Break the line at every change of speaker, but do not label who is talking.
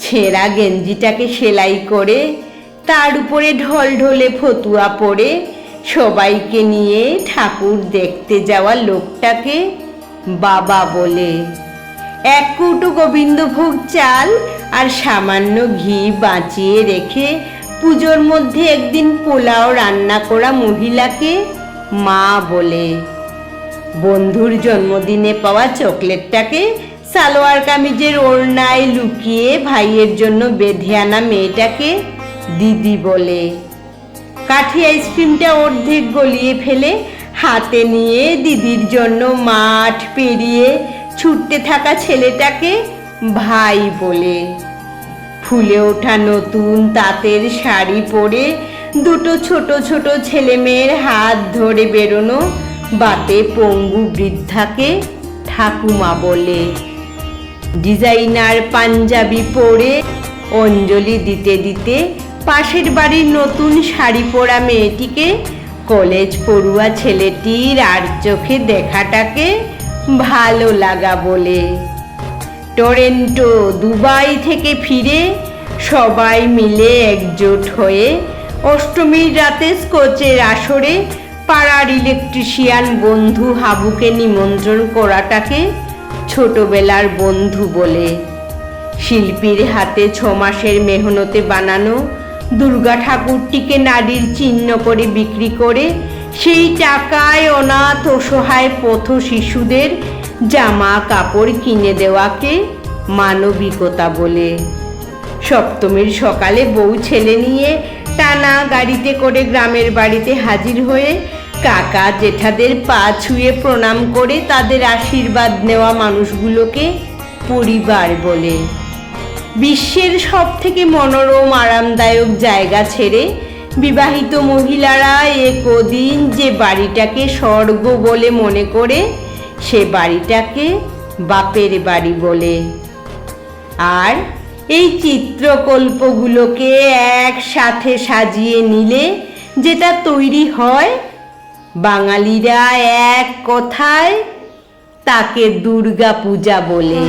ছেঁড়া গেঞ্জিটাকে সেলাই করে তার উপরে ঢলঢলে ফতুয়া পরে সবাইকে নিয়ে ঠাকুর দেখতে যাওয়া লোকটাকে বাবা বলে। এক কৌটো গোবিন্দভোগ চাল আর সামান্য ঘি বাঁচিয়ে রেখে পুজোর মধ্যে একদিন পোলাও রান্না করা মহিলাকে মা বলে। বন্ধুর জন্মদিনে পাওয়া চকলেটটাকে সালোয়ার কামিজের ওড়নায় লুকিয়ে ভাইয়ের জন্য বেঁধে আনা মেয়েটাকে দিদি বলে। কাঠি আইসক্রিমটা অর্ধেক গলিয়ে ফেলে হাতে নিয়ে দিদির জন্য মাঠ পেরিয়ে ছুটতে থাকা ছেলেটাকে ভাই বলে। ফুলে ওঠা নতুন তাঁতের শাড়ি পরে দুটো ছোট ছোট ছেলে মেয়ের হাত ধরে বেরোনো বাতে পঙ্গু বৃদ্ধাকে ঠাকুমা বলে। ডিজাইনার পাঞ্জাবি পরে অঞ্জলি দিতে দিতে পাশের বাড়ির নতুন শাড়ি পরা মেয়েটিকে কলেজ পড়ুয়া ছেলেটির আর চোখে দেখাটাকে ভালো লাগা বলে। টরেন্টো দুবাই থেকে ফিরে সবাই মিলে একজোট হয়ে অষ্টমীর রাতে স্কচের আসরে পাড়ার ইলেকট্রিশিয়ান বন্ধু হাবুকে নিমন্ত্রণ করাটাকে ছোটবেলার বন্ধু বলে। শিল্পীর হাতে 6 মাসের মেহনতে বানানো দুর্গা ঠাকুরটিকে নারীর চিহ্ন করে বিক্রি করে সেই টাকায় অনাথ অসহায় পথ শিশুদের জামা কাপড় কিনে দেওয়াকে মানবিকতা বলে। সপ্তমীর সকালে বউ ছেলে নিয়ে টানা গাড়িতে করে গ্রামের বাড়িতে হাজির হয়ে কাকা জেঠাদের পা ছুঁয়ে প্রণাম করে তাদের আশীর্বাদ নেওয়া মানুষগুলোকে পরিবার বলে। বিশ্বের সব থেকে মনোরম আরামদায়ক জায়গা ছেড়ে বিবাহিত মহিলারা একদিন যে বাড়িটাকে স্বর্গ বলে মনে করে সে বাড়িটাকে বাপের বাড়ি বলে। আর এই চিত্রকল্পগুলোকে একসাথে সাজিয়ে নিলে যেটা তৈরি হয় বাঙালিরা এক কথায় তাকে দুর্গা পূজা বলে।